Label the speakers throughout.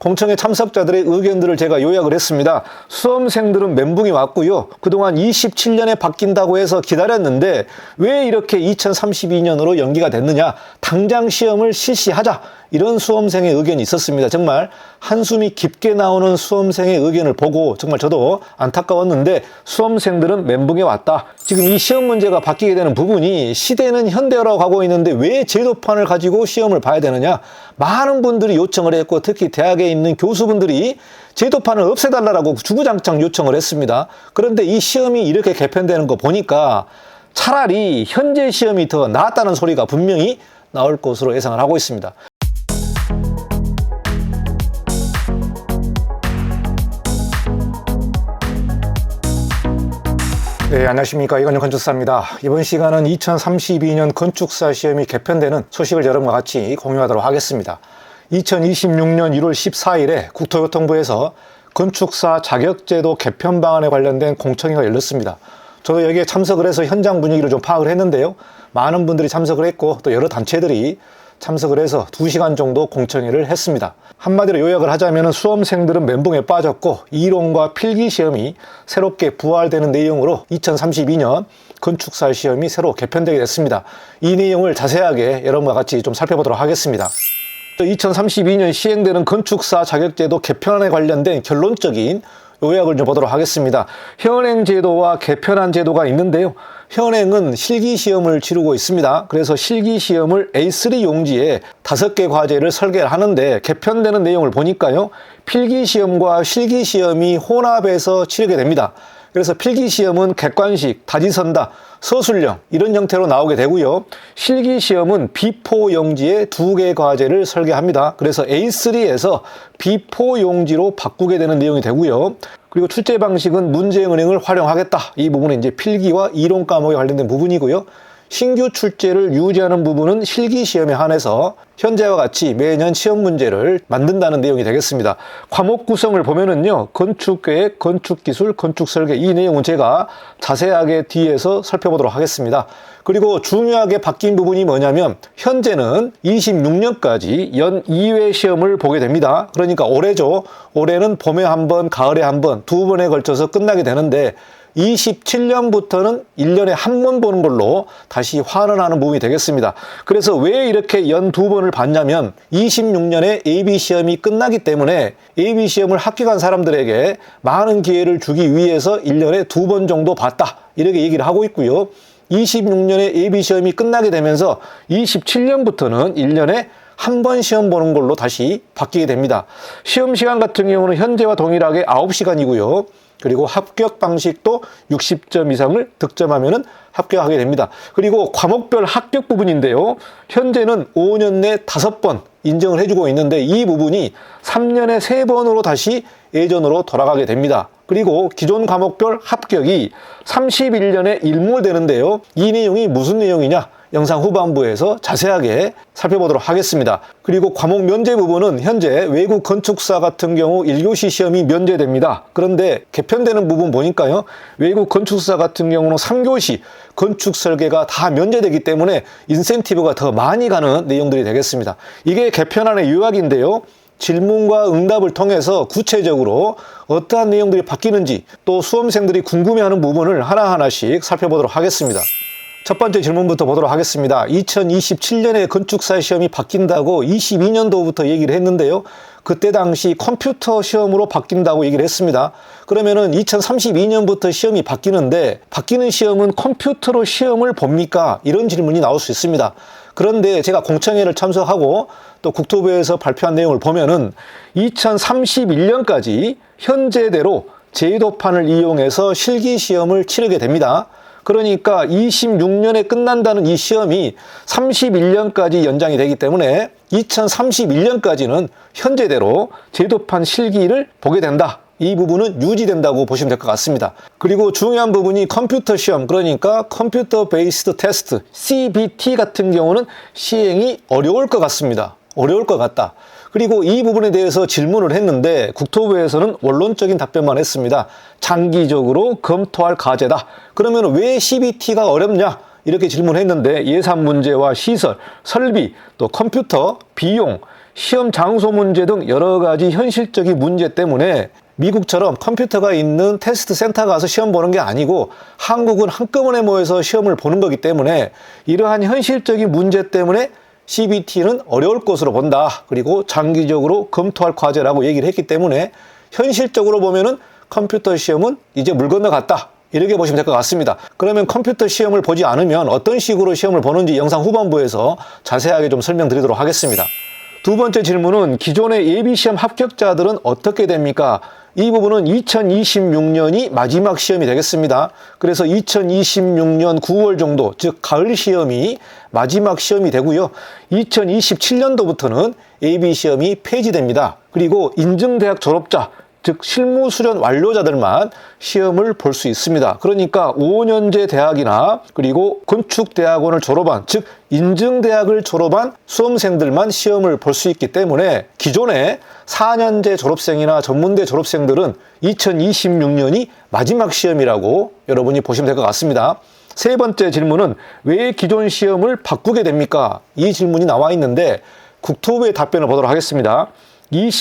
Speaker 1: 공청회 참석자들의 의견들을 제가 요약을 했습니다. 수험생들은 멘붕이 왔고요. 그동안 27년에 바뀐다고 해서 기다렸는데 왜 이렇게 2032년으로 연기가 됐느냐. 당장 시험을 실시하자. 이런 수험생의 의견이 있었습니다. 정말 한숨이 깊게 나오는 수험생의 의견을 보고 정말 저도 안타까웠는데 수험생들은 멘붕에 왔다. 지금 이 시험 문제가 바뀌게 되는 부분이 시대는 현대화로 가고 있는데 왜 제도판을 가지고 시험을 봐야 되느냐. 많은 분들이 요청을 했고 특히 대학에 있는 교수분들이 제도판을 없애달라고 주구장창 요청을 했습니다. 그런데 이 시험이 이렇게 개편되는 거 보니까 차라리 현재 시험이 더 낫다는 소리가 분명히 나올 것으로 예상을 하고 있습니다. 네, 안녕하십니까. 이건영 건축사입니다. 이번 시간은 2032년 건축사 시험이 개편되는 소식을 여러분과 같이 공유하도록 하겠습니다. 2026년 1월 14일에 국토교통부에서 건축사 자격제도 개편 방안에 관련된 공청회가 열렸습니다. 저도 여기에 참석을 해서 현장 분위기를 좀 파악을 했는데요. 많은 분들이 참석을 했고 또 여러 단체들이 참석을 해서 2시간 정도 공청회를 했습니다. 한마디로 요약을 하자면 수험생들은 멘붕에 빠졌고 이론과 필기 시험이 새롭게 부활되는 내용으로 2032년 건축사 시험이 새로 개편되게 됐습니다. 이 내용을 자세하게 여러분과 같이 좀 살펴보도록 하겠습니다. 2032년 시행되는 건축사 자격제도 개편안에 관련된 결론적인 요약을 좀 보도록 하겠습니다. 현행 제도와 개편한 제도가 있는데요. 현행은 실기시험을 치르고 있습니다. 그래서 실기시험을 A3 용지에 5개 과제를 설계를 하는데 개편되는 내용을 보니까요. 필기시험과 실기시험이 혼합해서 치르게 됩니다. 그래서 필기시험은 객관식, 다지선다, 서술형 이런 형태로 나오게 되고요. 실기시험은 B4 용지에 2개 과제를 설계합니다. 그래서 A3에서 B4 용지로 바꾸게 되는 내용이 되고요. 그리고 출제 방식은 문제은행을 활용하겠다. 이 부분은 이제 필기와 이론 과목에 관련된 부분이고요. 신규 출제를 유지하는 부분은 실기시험에 한해서 현재와 같이 매년 시험 문제를 만든다는 내용이 되겠습니다. 과목 구성을 보면은요, 건축계획, 건축기술, 건축설계 이 내용은 제가 자세하게 뒤에서 살펴보도록 하겠습니다. 그리고 중요하게 바뀐 부분이 뭐냐면 현재는 26년까지 연 2회 시험을 보게 됩니다. 그러니까 올해죠. 올해는 봄에 한 번, 가을에 한 번, 2번에 걸쳐서 끝나게 되는데 27년부터는 1년에 한 번 보는 걸로 다시 환원하는 부분이 되겠습니다. 그래서 왜 이렇게 연 2번을 봤냐면 26년에 AB시험이 끝나기 때문에 AB시험을 합격한 사람들에게 많은 기회를 주기 위해서 1년에 2번 정도 봤다. 이렇게 얘기를 하고 있고요. 26년에 AB시험이 끝나게 되면서 27년부터는 1년에 한 번 시험 보는 걸로 다시 바뀌게 됩니다. 시험 시간 같은 경우는 현재와 동일하게 9시간이고요. 그리고 합격 방식도 60점 이상을 득점하면 합격하게 됩니다. 그리고 과목별 합격 부분인데요. 현재는 5년 내 5번 인정을 해주고 있는데 이 부분이 3년에 3번으로 다시 예전으로 돌아가게 됩니다. 그리고 기존 과목별 합격이 31년에 일몰되는데요. 이 내용이 무슨 내용이냐? 영상 후반부에서 자세하게 살펴보도록 하겠습니다. 그리고 과목 면제 부분은 현재 외국 건축사 같은 경우 1교시 시험이 면제됩니다. 그런데 개편되는 부분 보니까요. 외국 건축사 같은 경우는 3교시 건축 설계가 다 면제되기 때문에 인센티브가 더 많이 가는 내용들이 되겠습니다. 이게 개편안의 요약인데요. 질문과 응답을 통해서 구체적으로 어떠한 내용들이 바뀌는지 또 수험생들이 궁금해하는 부분을 하나하나씩 살펴보도록 하겠습니다. 첫 번째 질문부터 보도록 하겠습니다. 2027년에 건축사 시험이 바뀐다고 22년도부터 얘기를 했는데요. 그때 당시 컴퓨터 시험으로 바뀐다고 얘기를 했습니다. 그러면은 2032년부터 시험이 바뀌는데 바뀌는 시험은 컴퓨터로 시험을 봅니까? 이런 질문이 나올 수 있습니다. 그런데 제가 공청회를 참석하고 또 국토부에서 발표한 내용을 보면은 2031년까지 현재대로 제도판을 이용해서 실기시험을 치르게 됩니다. 그러니까 26년에 끝난다는 이 시험이 31년까지 연장이 되기 때문에 2031년까지는 현재대로 제도판 실기를 보게 된다. 이 부분은 유지된다고 보시면 될 것 같습니다. 그리고 중요한 부분이 컴퓨터 시험, 그러니까 컴퓨터 베이스드 테스트, CBT 같은 경우는 시행이 어려울 것 같습니다. 어려울 것 같다. 그리고 이 부분에 대해서 질문을 했는데 국토부에서는 원론적인 답변만 했습니다. 장기적으로 검토할 과제다. 그러면 왜 CBT가 어렵냐? 이렇게 질문했는데 예산 문제와 시설, 설비, 또 컴퓨터, 비용, 시험 장소 문제 등 여러 가지 현실적인 문제 때문에 미국처럼 컴퓨터가 있는 테스트 센터 가서 시험 보는 게 아니고 한국은 한꺼번에 모여서 시험을 보는 거기 때문에 이러한 현실적인 문제 때문에 CBT는 어려울 것으로 본다. 그리고 장기적으로 검토할 과제라고 얘기를 했기 때문에 현실적으로 보면은 컴퓨터 시험은 이제 물 건너갔다. 이렇게 보시면 될 것 같습니다. 그러면 컴퓨터 시험을 보지 않으면 어떤 식으로 시험을 보는지 영상 후반부에서 자세하게 좀 설명드리도록 하겠습니다. 두 번째 질문은 기존의 예비시험 합격자들은 어떻게 됩니까? 이 부분은 2026년이 마지막 시험이 되겠습니다. 그래서 2026년 9월 정도, 즉 가을 시험이 마지막 시험이 되고요. 2027년도부터는 예비시험이 폐지됩니다. 그리고 인증대학 졸업자, 즉 실무 수련 완료자들만 시험을 볼 수 있습니다. 그러니까 5년제 대학이나 그리고 건축대학원을 졸업한, 즉 인증대학을 졸업한 수험생들만 시험을 볼 수 있기 때문에 기존의 4년제 졸업생이나 전문대 졸업생들은 2026년이 마지막 시험이라고 여러분이 보시면 될 것 같습니다. 세 번째 질문은 왜 기존 시험을 바꾸게 됩니까? 이 질문이 나와 있는데 국토부의 답변을 보도록 하겠습니다.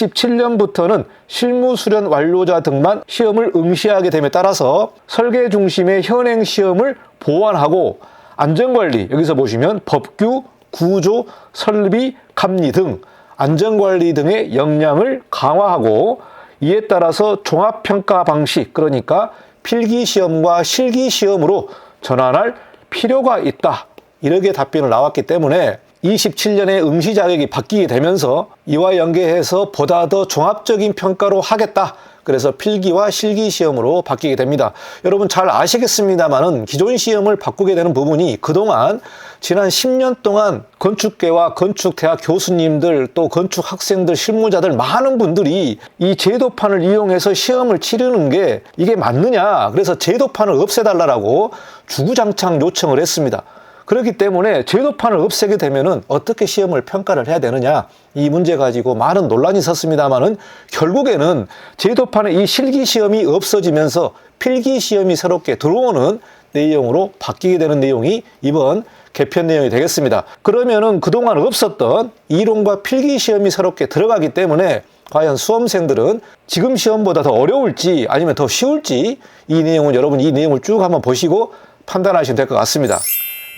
Speaker 1: 27년부터는 실무 수련 완료자 등만 시험을 응시하게 됨에 따라서 설계 중심의 현행 시험을 보완하고 안전관리, 여기서 보시면 법규, 구조, 설비, 감리 등 안전관리 등의 역량을 강화하고 이에 따라서 종합평가 방식, 그러니까 필기시험과 실기시험으로 전환할 필요가 있다. 이렇게 답변을 나왔기 때문에 27년에 응시 자격이 바뀌게 되면서 이와 연계해서 보다 더 종합적인 평가로 하겠다. 그래서 필기와 실기 시험으로 바뀌게 됩니다. 여러분 잘 아시겠습니다만은 기존 시험을 바꾸게 되는 부분이 그동안 지난 10년 동안 건축계와 건축대학 교수님들 또 건축 학생들 실무자들 많은 분들이 이 제도판을 이용해서 시험을 치르는 게 이게 맞느냐. 그래서 제도판을 없애달라고 주구장창 요청을 했습니다. 그렇기 때문에 제도판을 없애게 되면은 어떻게 시험을 평가를 해야 되느냐 이 문제 가지고 많은 논란이 있었습니다만은 결국에는 제도판의 이 실기 시험이 없어지면서 필기 시험이 새롭게 들어오는 내용으로 바뀌게 되는 내용이 이번 개편 내용이 되겠습니다. 그러면은 그동안 없었던 이론과 필기 시험이 새롭게 들어가기 때문에 과연 수험생들은 지금 시험보다 더 어려울지 아니면 더 쉬울지 이 내용은 여러분 이 내용을 쭉 한번 보시고 판단하시면 될 것 같습니다.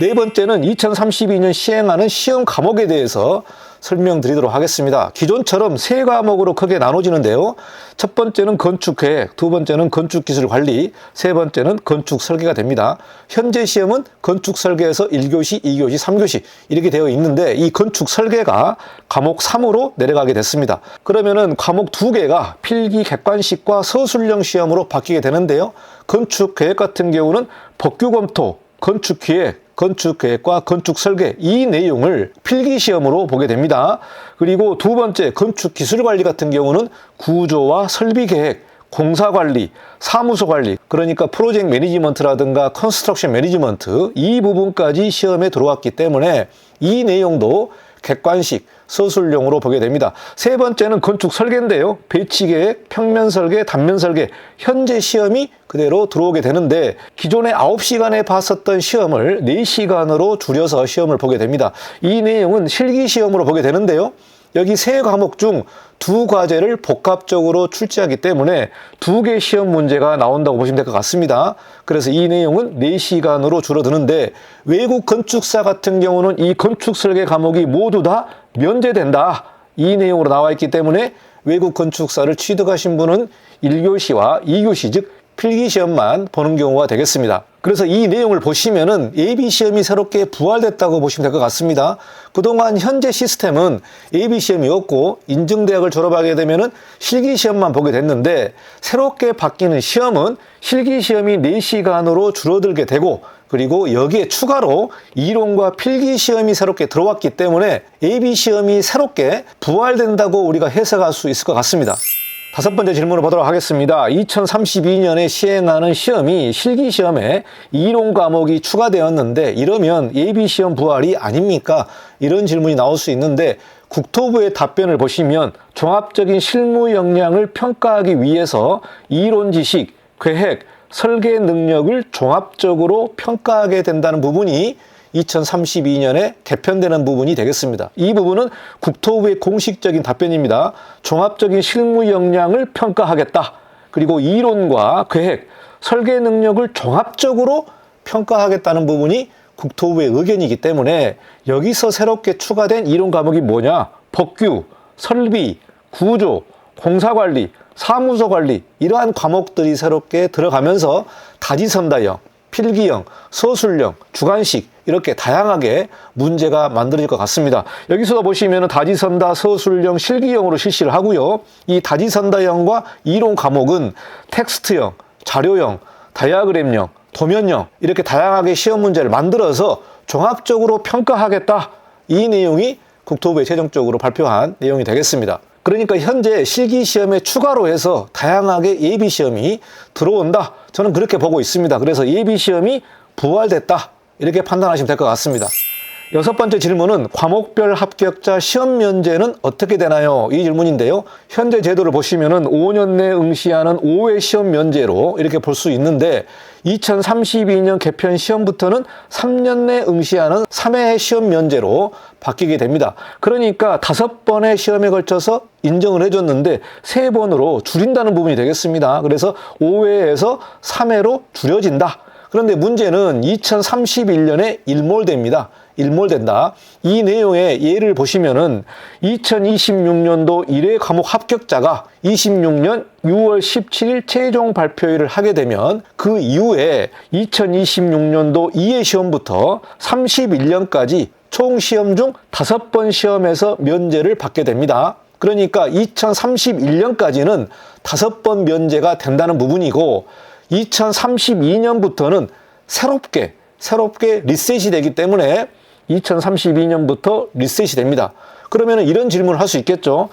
Speaker 1: 네 번째는 2032년 시행하는 시험 과목에 대해서 설명드리도록 하겠습니다. 기존처럼 세 과목으로 크게 나눠지는데요. 첫 번째는 건축계획, 두 번째는 건축기술관리, 세 번째는 건축설계가 됩니다. 현재 시험은 건축설계에서 1교시, 2교시, 3교시 이렇게 되어 있는데 이 건축설계가 과목 3으로 내려가게 됐습니다. 그러면은 과목 두 개가 필기 객관식과 서술형 시험으로 바뀌게 되는데요. 건축계획 같은 경우는 법규검토, 건축기획, 건축계획과 건축설계 이 내용을 필기시험으로 보게 됩니다. 그리고 두 번째 건축기술관리 같은 경우는 구조와 설비계획, 공사관리, 사무소관리 그러니까 프로젝트 매니지먼트라든가 컨스트럭션 매니지먼트 이 부분까지 시험에 들어왔기 때문에 이 내용도 객관식, 서술형으로 보게 됩니다. 세 번째는 건축 설계인데요. 배치계획, 평면설계, 단면설계 현재 시험이 그대로 들어오게 되는데 기존에 9시간에 봤었던 시험을 4시간으로 줄여서 시험을 보게 됩니다. 이 내용은 실기시험으로 보게 되는데요. 여기 세 과목 중 두 과제를 복합적으로 출제하기 때문에 두 개 시험 문제가 나온다고 보시면 될 것 같습니다. 그래서 이 내용은 4시간으로 줄어드는데 외국 건축사 같은 경우는 이 건축설계 과목이 모두 다 면제된다. 이 내용으로 나와 있기 때문에 외국 건축사를 취득하신 분은 1교시와 2교시 즉 필기시험만 보는 경우가 되겠습니다. 그래서 이 내용을 보시면은 예비시험이 새롭게 부활됐다고 보시면 될 것 같습니다. 그동안 현재 시스템은 예비시험이 없고 인증대학을 졸업하게 되면은 실기시험만 보게 됐는데 새롭게 바뀌는 시험은 실기시험이 4시간으로 줄어들게 되고 그리고 여기에 추가로 이론과 필기시험이 새롭게 들어왔기 때문에 예비시험이 새롭게 부활된다고 우리가 해석할 수 있을 것 같습니다. 다섯 번째 질문을 보도록 하겠습니다. 2032년에 시행하는 시험이 실기시험에 이론 과목이 추가되었는데 이러면 예비시험 부활이 아닙니까? 이런 질문이 나올 수 있는데 국토부의 답변을 보시면 종합적인 실무 역량을 평가하기 위해서 이론 지식, 계획, 설계 능력을 종합적으로 평가하게 된다는 부분이 2032년에 개편되는 부분이 되겠습니다. 이 부분은 국토부의 공식적인 답변입니다. 종합적인 실무 역량을 평가하겠다. 그리고 이론과 계획, 설계 능력을 종합적으로 평가하겠다는 부분이 국토부의 의견이기 때문에 여기서 새롭게 추가된 이론 과목이 뭐냐? 법규, 설비, 구조, 공사관리, 사무소 관리 이러한 과목들이 새롭게 들어가면서 다지선다형, 필기형, 서술형, 주관식 이렇게 다양하게 문제가 만들어질 것 같습니다. 여기서도 보시면 다지선다, 서술형, 실기형으로 실시를 하고요. 이 다지선다형과 이론 과목은 텍스트형, 자료형, 다이아그램형, 도면형 이렇게 다양하게 시험 문제를 만들어서 종합적으로 평가하겠다. 이 내용이 국토부에 최종적으로 발표한 내용이 되겠습니다. 그러니까 현재 실기시험에 추가로 해서 다양하게 예비시험이 들어온다. 저는 그렇게 보고 있습니다. 그래서 예비시험이 부활됐다. 이렇게 판단하시면 될 것 같습니다. 여섯 번째 질문은 과목별 합격자 시험 면제는 어떻게 되나요? 이 질문인데요. 현재 제도를 보시면은 5년 내 응시하는 5회 시험 면제로 이렇게 볼 수 있는데 2032년 개편 시험부터는 3년 내 응시하는 3회 시험 면제로 바뀌게 됩니다. 그러니까 5번의 시험에 걸쳐서 인정을 해줬는데 3번으로 줄인다는 부분이 되겠습니다. 그래서 5회에서 3회로 줄여진다. 그런데 문제는 2031년에 일몰됩니다. 일몰된다. 이 내용의 예를 보시면은 2026년도 1회 과목 합격자가 26년 6월 17일 최종 발표일을 하게 되면 그 이후에 2026년도 2회 시험부터 31년까지 총 시험 중 5번 시험에서 면제를 받게 됩니다. 그러니까 2031년까지는 5번 면제가 된다는 부분이고 2032년부터는 새롭게 리셋이 되기 때문에 2032년부터 리셋이 됩니다. 그러면 이런 질문을 할 수 있겠죠.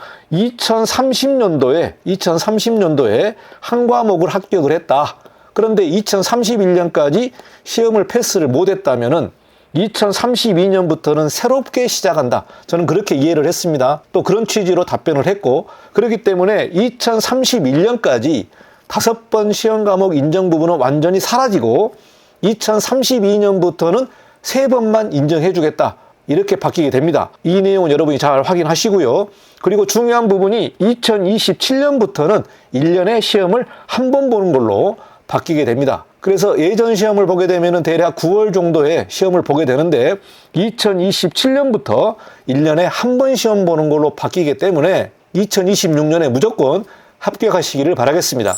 Speaker 1: 2030년도에 한 과목을 합격을 했다. 그런데 2031년까지 시험을 패스를 못했다면 2032년부터는 새롭게 시작한다. 저는 그렇게 이해를 했습니다. 또 그런 취지로 답변을 했고 그렇기 때문에 2031년까지 5번 시험 과목 인정 부분은 완전히 사라지고 2032년부터는 3번만 인정해 주겠다. 이렇게 바뀌게 됩니다. 이 내용은 여러분이 잘 확인하시고요. 그리고 중요한 부분이 2027년부터는 1년에 시험을 한 번 보는 걸로 바뀌게 됩니다. 그래서 예전 시험을 보게 되면 대략 9월 정도에 시험을 보게 되는데 2027년부터 1년에 한 번 시험 보는 걸로 바뀌기 때문에 2026년에 무조건 합격하시기를 바라겠습니다.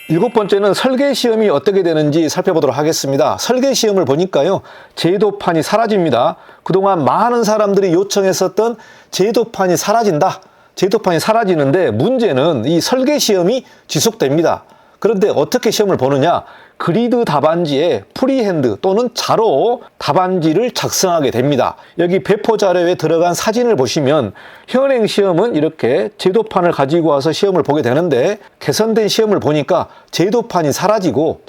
Speaker 1: 7번째는 설계 시험이 어떻게 되는지 살펴보도록 하겠습니다. 설계 시험을 보니까요, 제도판이 사라집니다. 그동안 많은 사람들이 요청했었던 제도판이 사라진다. 제도판이 사라지는데 문제는 이 설계 시험이 지속됩니다. 그런데 어떻게 시험을 보느냐? 그리드 답안지에 프리핸드 또는 자로 답안지를 작성하게 됩니다. 여기 배포 자료에 들어간 사진을 보시면 현행 시험은 이렇게 제도판을 가지고 와서 시험을 보게 되는데 개선된 시험을 보니까 제도판이 사라지고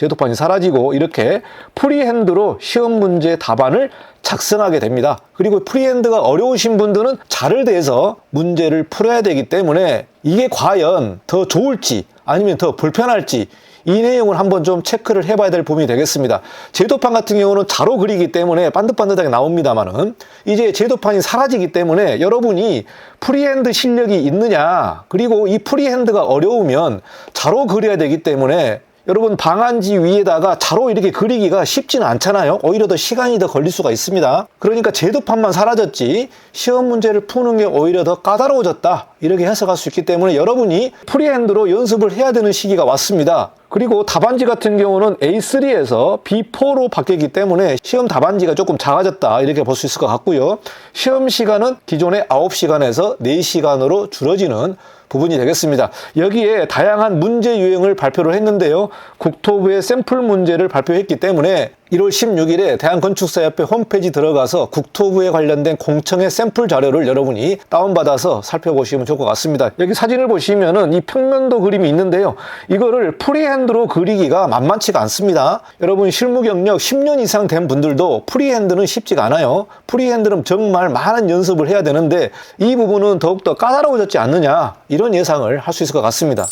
Speaker 1: 이렇게 프리핸드로 시험 문제 답안을 작성하게 됩니다. 그리고 프리핸드가 어려우신 분들은 자를 대서 문제를 풀어야 되기 때문에 이게 과연 더 좋을지 아니면 더 불편할지 이 내용을 한번 좀 체크를 해봐야 될 부분이 되겠습니다. 제도판 같은 경우는 자로 그리기 때문에 반듯반듯하게 나옵니다만은 이제 제도판이 사라지기 때문에 여러분이 프리핸드 실력이 있느냐 그리고 이 프리핸드가 어려우면 자로 그려야 되기 때문에 여러분 방안지 위에다가 자로 이렇게 그리기가 쉽지는 않잖아요. 오히려 더 시간이 더 걸릴 수가 있습니다. 그러니까 제도판만 사라졌지 시험 문제를 푸는 게 오히려 더 까다로워졌다. 이렇게 해석할 수 있기 때문에 여러분이 프리핸드로 연습을 해야 되는 시기가 왔습니다. 그리고 답안지 같은 경우는 A3에서 B4로 바뀌기 때문에 시험 답안지가 조금 작아졌다 이렇게 볼 수 있을 것 같고요. 시험 시간은 기존의 9시간에서 4시간으로 줄어지는 부분이 되겠습니다. 여기에 다양한 문제 유형을 발표를 했는데요. 국토부의 샘플 문제를 발표했기 때문에 1월 16일에 대한건축사협회 홈페이지 들어가서 국토부에 관련된 공청회 샘플 자료를 여러분이 다운받아서 살펴보시면 좋을 것 같습니다. 여기 사진을 보시면은 이 평면도 그림이 있는데요. 이거를 프리핸드로 그리기가 만만치가 않습니다. 여러분 실무 경력 10년 이상 된 분들도 프리핸드는 쉽지가 않아요. 프리핸드는 정말 많은 연습을 해야 되는데 이 부분은 더욱더 까다로워졌지 않느냐 이런 예상을 할 수 있을 것 같습니다.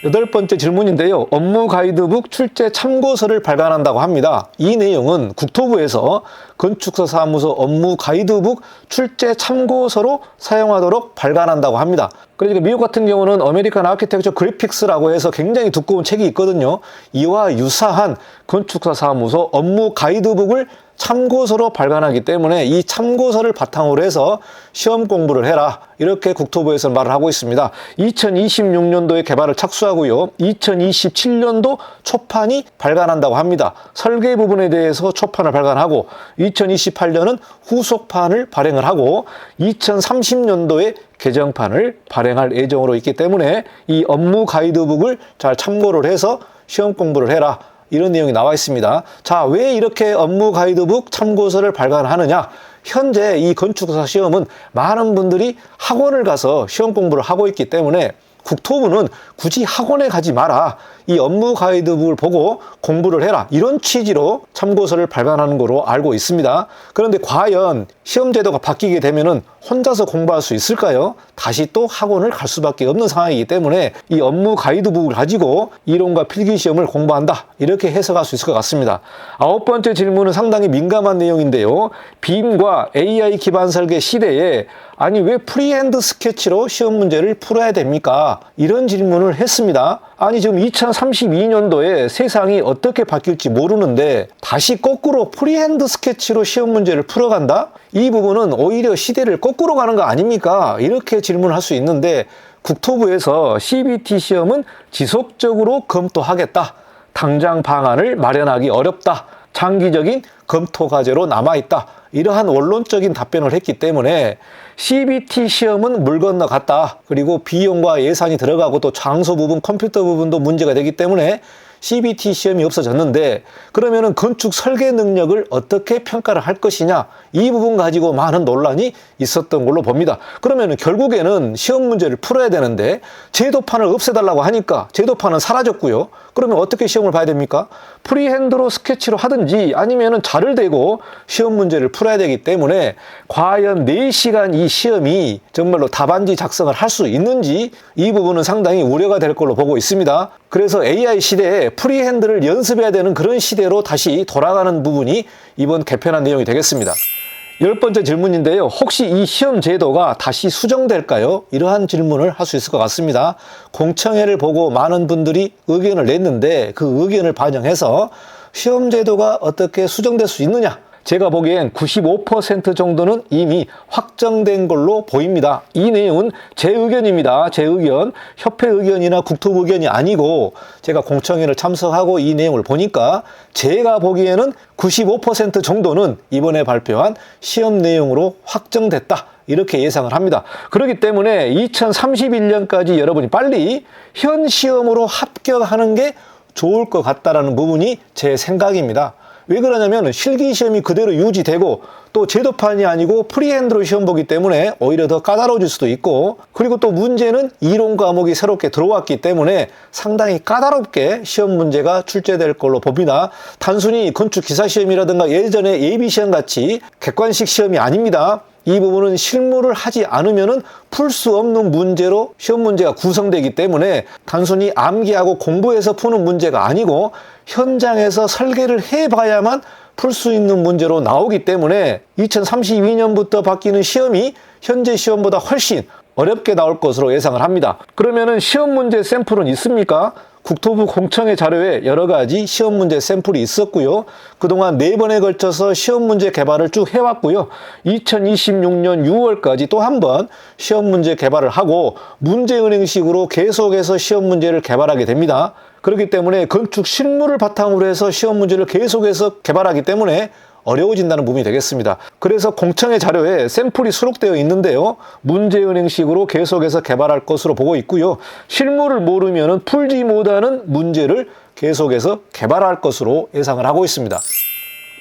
Speaker 1: 8번째 질문인데요. 업무 가이드북 출제 참고서를 발간한다고 합니다. 이 내용은 국토부에서 건축사 사무소 업무 가이드북 출제 참고서로 사용하도록 발간한다고 합니다. 그러니까 미국 같은 경우는 아메리칸 아키텍처 그래픽스라고 해서 굉장히 두꺼운 책이 있거든요. 이와 유사한 건축사 사무소 업무 가이드북을 참고서로 발간하기 때문에 이 참고서를 바탕으로 해서 시험 공부를 해라. 이렇게 국토부에서 말을 하고 있습니다. 2026년도에 개발을 착수하고요. 2027년도 초판이 발간한다고 합니다. 설계 부분에 대해서 초판을 발간하고 2028년은 후속판을 발행을 하고 2030년도에 개정판을 발행할 예정으로 있기 때문에 이 업무 가이드북을 잘 참고를 해서 시험 공부를 해라. 이런 내용이 나와 있습니다. 자, 왜 이렇게 업무 가이드북 참고서를 발간하느냐? 현재 이 건축사 시험은 많은 분들이 학원을 가서 시험 공부를 하고 있기 때문에 국토부는 굳이 학원에 가지 마라. 이 업무 가이드북을 보고 공부를 해라. 이런 취지로 참고서를 발간하는 거로 알고 있습니다. 그런데 과연 시험 제도가 바뀌게 되면은 혼자서 공부할 수 있을까요? 다시 또 학원을 갈 수밖에 없는 상황이기 때문에 이 업무 가이드북을 가지고 이론과 필기 시험을 공부한다. 이렇게 해석할 수 있을 것 같습니다. 9번째 질문은 상당히 민감한 내용인데요. 빔과 AI 기반 설계 시대에 아니 왜 프리핸드 스케치로 시험 문제를 풀어야 됩니까? 이런 질문을 했습니다. 아니 지금 2032년도에 세상이 어떻게 바뀔지 모르는데 다시 거꾸로 프리핸드 스케치로 시험 문제를 풀어간다? 이 부분은 오히려 시대를 거꾸로 가는 거 아닙니까? 이렇게 질문할 수 있는데 국토부에서 CBT 시험은 지속적으로 검토하겠다. 당장 방안을 마련하기 어렵다. 장기적인 검토 과제로 남아있다. 이러한 원론적인 답변을 했기 때문에 CBT 시험은 물 건너갔다. 그리고 비용과 예산이 들어가고 또 장소 부분, 컴퓨터 부분도 문제가 되기 때문에 CBT 시험이 없어졌는데 그러면은 건축 설계 능력을 어떻게 평가를 할 것이냐 이 부분 가지고 많은 논란이 있었던 걸로 봅니다. 그러면은 결국에는 시험 문제를 풀어야 되는데 제도판을 없애달라고 하니까 제도판은 사라졌고요. 그러면 어떻게 시험을 봐야 됩니까? 프리핸드로 스케치로 하든지 아니면은 자를 대고 시험 문제를 풀어야 되기 때문에 과연 4시간 이 시험이 정말로 답안지 작성을 할 수 있는지 이 부분은 상당히 우려가 될 걸로 보고 있습니다. 그래서 AI 시대에 프리핸드를 연습해야 되는 그런 시대로 다시 돌아가는 부분이 이번 개편한 내용이 되겠습니다. 10번째 질문인데요. 혹시 이 시험 제도가 다시 수정될까요? 이러한 질문을 할 수 있을 것 같습니다. 공청회를 보고 많은 분들이 의견을 냈는데 그 의견을 반영해서 시험 제도가 어떻게 수정될 수 있느냐? 제가 보기엔 95% 정도는 이미 확정된 걸로 보입니다. 이 내용은 제 의견입니다. 제 의견, 협회 의견이나 국토부 의견이 아니고 제가 공청회를 참석하고 이 내용을 보니까 제가 보기에는 95% 정도는 이번에 발표한 시험 내용으로 확정됐다. 이렇게 예상을 합니다. 그렇기 때문에 2031년까지 여러분이 빨리 현 시험으로 합격하는 게 좋을 것 같다라는 부분이 제 생각입니다. 왜 그러냐면 실기 시험이 그대로 유지되고 또 제도판이 아니고 프리핸드로 시험 보기 때문에 오히려 더 까다로워질 수도 있고 그리고 또 문제는 이론 과목이 새롭게 들어왔기 때문에 상당히 까다롭게 시험 문제가 출제될 걸로 봅니다. 단순히 건축 기사 시험이라든가 예전에 예비 시험 같이 객관식 시험이 아닙니다. 이 부분은 실무를 하지 않으면은 풀 수 없는 문제로 시험 문제가 구성되기 때문에 단순히 암기하고 공부해서 푸는 문제가 아니고 현장에서 설계를 해봐야만 풀 수 있는 문제로 나오기 때문에 2032년부터 바뀌는 시험이 현재 시험보다 훨씬 어렵게 나올 것으로 예상을 합니다. 그러면은 시험 문제 샘플은 있습니까? 국토부 공청회 자료에 여러 가지 시험 문제 샘플이 있었고요. 그동안 4번에 걸쳐서 시험 문제 개발을 쭉 해왔고요. 2026년 6월까지 또 한 번 시험 문제 개발을 하고 문제은행식으로 계속해서 시험 문제를 개발하게 됩니다. 그렇기 때문에 건축 실무를 바탕으로 해서 시험 문제를 계속해서 개발하기 때문에 어려워진다는 부분이 되겠습니다. 그래서 공청회 자료에 샘플이 수록되어 있는데요. 문제은행식으로 계속해서 개발할 것으로 보고 있고요. 실무를 모르면 풀지 못하는 문제를 계속해서 개발할 것으로 예상을 하고 있습니다.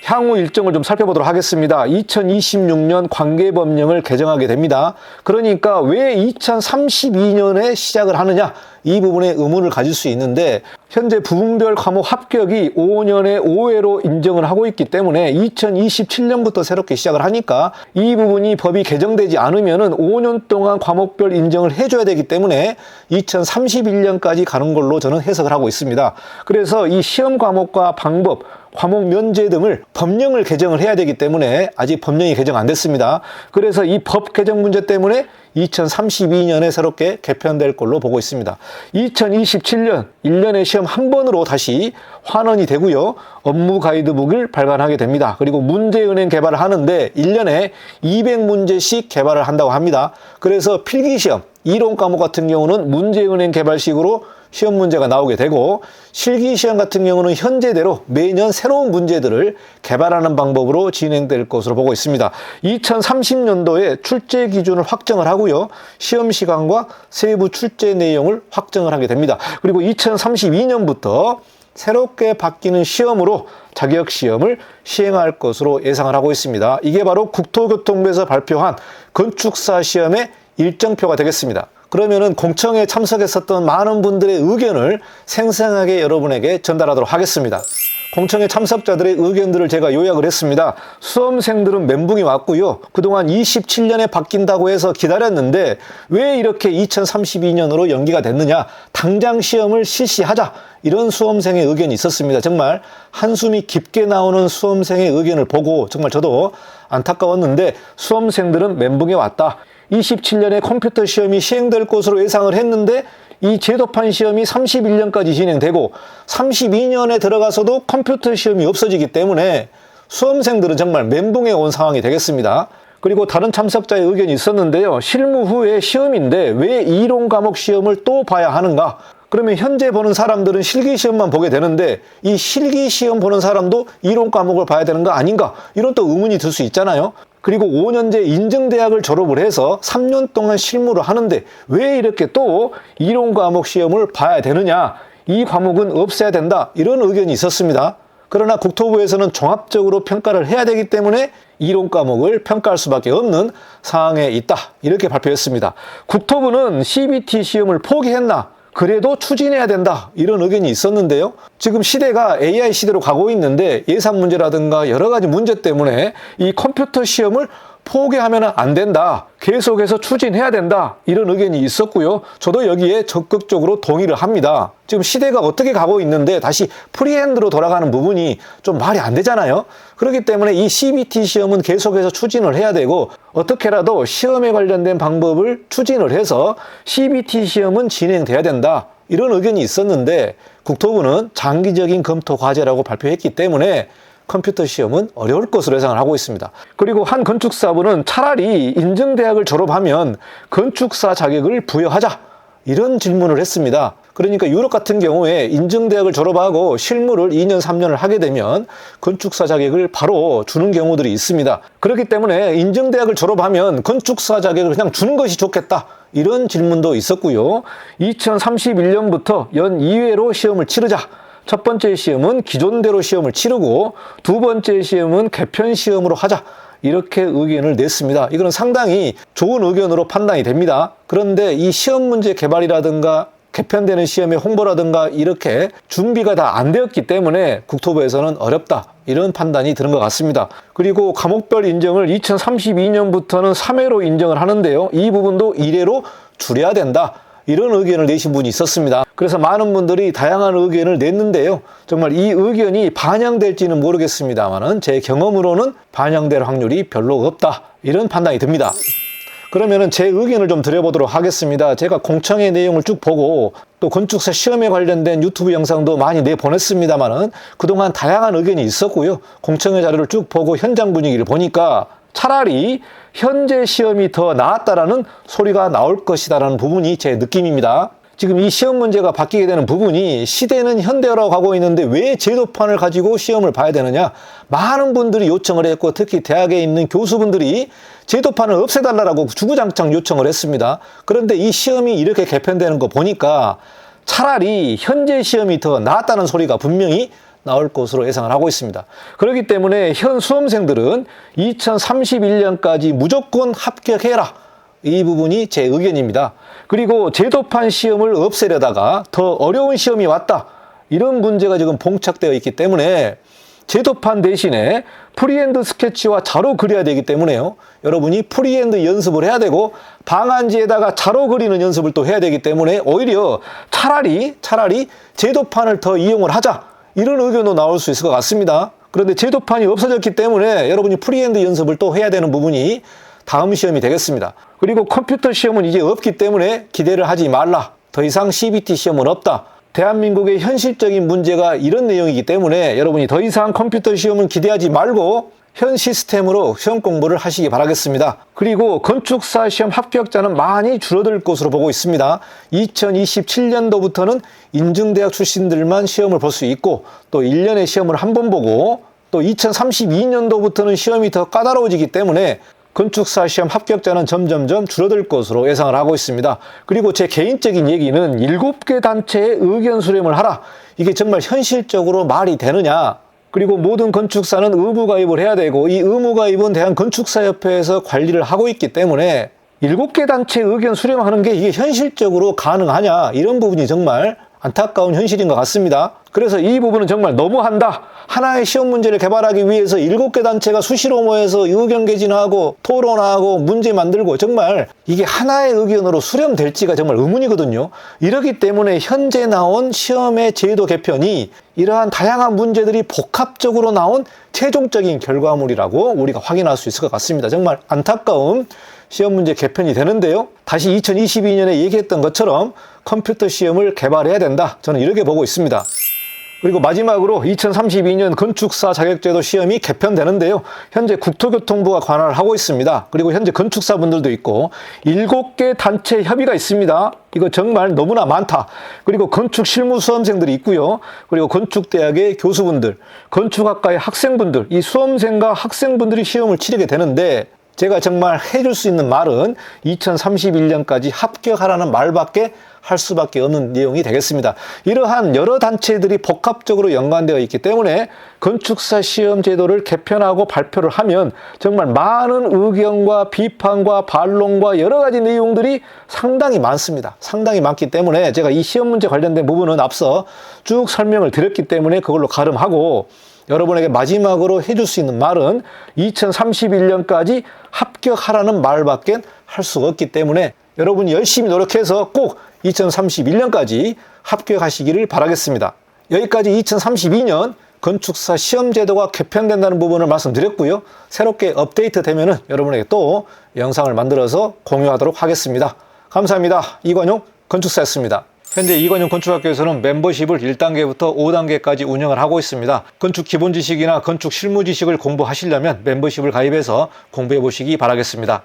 Speaker 1: 향후 일정을 좀 살펴보도록 하겠습니다. 2026년 관계법령을 개정하게 됩니다. 그러니까 왜 2032년에 시작을 하느냐? 이 부분에 의문을 가질 수 있는데 현재 부분별 과목 합격이 5년에 5회로 인정을 하고 있기 때문에 2027년부터 새롭게 시작을 하니까 이 부분이 법이 개정되지 않으면은 5년 동안 과목별 인정을 해줘야 되기 때문에 2031년까지 가는 걸로 저는 해석을 하고 있습니다. 그래서 이 시험 과목과 방법, 과목 면제 등을 법령을 개정을 해야 되기 때문에 아직 법령이 개정 안 됐습니다. 그래서 이 법 개정 문제 때문에 2032년에 새롭게 개편될 걸로 보고 있습니다. 2027년 1년의 시험 한 번으로 다시 환원이 되고요. 업무 가이드북을 발간하게 됩니다. 그리고 문제은행 개발을 하는데 1년에 200문제씩 개발을 한다고 합니다. 그래서 필기시험, 이론 과목 같은 경우는 문제은행 개발식으로 시험 문제가 나오게 되고 실기시험 같은 경우는 현재대로 매년 새로운 문제들을 개발하는 방법으로 진행될 것으로 보고 있습니다. 2030년도에 출제 기준을 확정을 하고요. 시험 시간과 세부 출제 내용을 확정을 하게 됩니다. 그리고 2032년부터 새롭게 바뀌는 시험으로 자격시험을 시행할 것으로 예상을 하고 있습니다. 이게 바로 국토교통부에서 발표한 건축사 시험의 일정표가 되겠습니다. 그러면은 공청회에 참석했었던 많은 분들의 의견을 생생하게 여러분에게 전달하도록 하겠습니다. 공청회 참석자들의 의견들을 제가 요약을 했습니다. 수험생들은 멘붕이 왔고요. 그동안 27년에 바뀐다고 해서 기다렸는데 왜 이렇게 2032년으로 연기가 됐느냐. 당장 시험을 실시하자. 이런 수험생의 의견이 있었습니다. 정말 한숨이 깊게 나오는 수험생의 의견을 보고 정말 저도 안타까웠는데 수험생들은 멘붕에 왔다. 27년에 컴퓨터 시험이 시행될 것으로 예상을 했는데 이 제도판 시험이 31년까지 진행되고 32년에 들어가서도 컴퓨터 시험이 없어지기 때문에 수험생들은 정말 멘붕에 온 상황이 되겠습니다. 그리고 다른 참석자의 의견이 있었는데요. 실무 후에 시험인데 왜 이론 과목 시험을 또 봐야 하는가? 그러면 현재 보는 사람들은 실기시험만 보게 되는데 이 실기시험 보는 사람도 이론 과목을 봐야 되는 거 아닌가? 이런 또 의문이 들 수 있잖아요. 그리고 5년제 인증대학을 졸업을 해서 3년 동안 실무를 하는데 왜 이렇게 또 이론 과목 시험을 봐야 되느냐? 이 과목은 없애야 된다. 이런 의견이 있었습니다. 그러나 국토부에서는 종합적으로 평가를 해야 되기 때문에 이론 과목을 평가할 수밖에 없는 상황에 있다. 이렇게 발표했습니다. 국토부는 CBT 시험을 포기했나? 그래도 추진해야 된다. 이런 의견이 있었는데요. 지금 시대가 AI 시대로 가고 있는데 예산 문제라든가 여러 가지 문제 때문에 이 컴퓨터 시험을 포기하면 안 된다. 계속해서 추진해야 된다. 이런 의견이 있었고요. 저도 여기에 적극적으로 동의를 합니다. 지금 시대가 어떻게 가고 있는데 다시 프리핸드로 돌아가는 부분이 좀 말이 안 되잖아요. 그렇기 때문에 이 CBT 시험은 계속해서 추진을 해야 되고 어떻게라도 시험에 관련된 방법을 추진을 해서 CBT 시험은 진행돼야 된다. 이런 의견이 있었는데 국토부는 장기적인 검토 과제라고 발표했기 때문에 컴퓨터 시험은 어려울 것으로 예상을 하고 있습니다. 그리고 한 건축사부는 차라리 인증대학을 졸업하면 건축사 자격을 부여하자. 이런 질문을 했습니다. 그러니까 유럽 같은 경우에 인증대학을 졸업하고 실무를 2년, 3년을 하게 되면 건축사 자격을 바로 주는 경우들이 있습니다. 그렇기 때문에 인증대학을 졸업하면 건축사 자격을 그냥 주는 것이 좋겠다. 이런 질문도 있었고요. 2031년부터 연 2회로 시험을 치르자. 첫 번째 시험은 기존대로 시험을 치르고 두 번째 시험은 개편 시험으로 하자. 이렇게 의견을 냈습니다. 이거는 상당히 좋은 의견으로 판단이 됩니다. 그런데 이 시험 문제 개발이라든가 개편되는 시험의 홍보라든가 이렇게 준비가 다 안 되었기 때문에 국토부에서는 어렵다. 이런 판단이 드는 것 같습니다. 그리고 과목별 인정을 2032년부터는 3회로 인정을 하는데요. 이 부분도 1회로 줄여야 된다. 이런 의견을 내신 분이 있었습니다. 그래서 많은 분들이 다양한 의견을 냈는데요. 정말 이 의견이 반영될지는 모르겠습니다만은 제 경험으로는 반영될 확률이 별로 없다. 이런 판단이 듭니다. 그러면은 제 의견을 좀 드려보도록 하겠습니다. 제가 공청회 내용을 쭉 보고 또 건축사 시험에 관련된 유튜브 영상도 많이 내보냈습니다만은 그동안 다양한 의견이 있었고요. 공청회 자료를 쭉 보고 현장 분위기를 보니까 차라리 현재 시험이 더 나았다라는 소리가 나올 것이다라는 부분이 제 느낌입니다. 지금 이 시험 문제가 바뀌게 되는 부분이 시대는 현대화로 가고 있는데 왜 제도판을 가지고 시험을 봐야 되느냐. 많은 분들이 요청을 했고 특히 대학에 있는 교수분들이 제도판을 없애달라고 주구장창 요청을 했습니다. 그런데 이 시험이 이렇게 개편되는 거 보니까 차라리 현재 시험이 더 나았다는 소리가 분명히 나올 것으로 예상을 하고 있습니다. 그렇기 때문에 현 수험생들은 2031년까지 무조건 합격해라. 이 부분이 제 의견입니다. 그리고 제도판 시험을 없애려다가 더 어려운 시험이 왔다. 이런 문제가 지금 봉착되어 있기 때문에 제도판 대신에 프리핸드 스케치와 자로 그려야 되기 때문에요. 여러분이 프리핸드 연습을 해야 되고 방안지에다가 자로 그리는 연습을 또 해야 되기 때문에 오히려 차라리 제도판을 더 이용을 하자, 이런 의견도 나올 수 있을 것 같습니다. 그런데 제도판이 없어졌기 때문에 여러분이 프리핸드 연습을 또 해야 되는 부분이 다음 시험이 되겠습니다. 그리고 컴퓨터 시험은 이제 없기 때문에 기대를 하지 말라. 더 이상 CBT 시험은 없다. 대한민국의 현실적인 문제가 이런 내용이기 때문에 여러분이 더 이상 컴퓨터 시험은 기대하지 말고 현 시스템으로 시험 공부를 하시기 바라겠습니다. 그리고 건축사 시험 합격자는 많이 줄어들 것으로 보고 있습니다. 2027년도부터는 인증대학 출신들만 시험을 볼 수 있고 또 1년에 시험을 한 번 보고 또 2032년도부터는 시험이 더 까다로워지기 때문에 건축사 시험 합격자는 점점점 줄어들 것으로 예상을 하고 있습니다. 그리고 제 개인적인 얘기는 7개 단체의 의견 수렴을 하라. 이게 정말 현실적으로 말이 되느냐. 그리고 모든 건축사는 의무가입을 해야 되고 이 의무가입은 대한건축사협회에서 관리를 하고 있기 때문에 7개 단체 의견 수렴하는 게 이게 현실적으로 가능하냐. 이런 부분이 정말 안타까운 현실인 것 같습니다. 그래서 이 부분은 정말 너무한다. 하나의 시험 문제를 개발하기 위해서 7개 단체가 수시로 모여서 의견 개진하고 토론하고 문제 만들고 정말 이게 하나의 의견으로 수렴될지가 정말 의문이거든요. 이렇기 때문에 현재 나온 시험의 제도 개편이 이러한 다양한 문제들이 복합적으로 나온 최종적인 결과물이라고 우리가 확인할 수 있을 것 같습니다. 정말 안타까운 시험 문제 개편이 되는데요. 다시 2022년에 얘기했던 것처럼 컴퓨터 시험을 개발해야 된다. 저는 이렇게 보고 있습니다. 그리고 마지막으로 2032년 건축사 자격제도 시험이 개편되는데요. 현재 국토교통부가 관할을 하고 있습니다. 그리고 현재 건축사분들도 있고 7개 단체 협의가 있습니다. 이거 정말 너무나 많다. 그리고 건축 실무 수험생들이 있고요. 그리고 건축대학의 교수분들, 건축학과의 학생분들, 이 수험생과 학생분들이 시험을 치르게 되는데 제가 정말 해줄 수 있는 말은 2031년까지 합격하라는 말밖에 할 수밖에 없는 내용이 되겠습니다. 이러한 여러 단체들이 복합적으로 연관되어 있기 때문에 건축사 시험 제도를 개편하고 발표를 하면 정말 많은 의견과 비판과 반론과 여러 가지 내용들이 상당히 많습니다. 상당히 많기 때문에 제가 이 시험 문제 관련된 부분은 앞서 쭉 설명을 드렸기 때문에 그걸로 가름하고 여러분에게 마지막으로 해줄 수 있는 말은 2031년까지 합격하라는 말밖에 할 수가 없기 때문에 여러분이 열심히 노력해서 꼭 2031년까지 합격하시기를 바라겠습니다. 여기까지 2032년 건축사 시험제도가 개편된다는 부분을 말씀드렸고요. 새롭게 업데이트 되면은 여러분에게 또 영상을 만들어서 공유하도록 하겠습니다. 감사합니다. 이관용 건축사였습니다. 현재 이관용 건축학교에서는 멤버십을 1단계부터 5단계까지 운영을 하고 있습니다. 건축 기본 지식이나 건축 실무 지식을 공부하시려면 멤버십을 가입해서 공부해 보시기 바라겠습니다.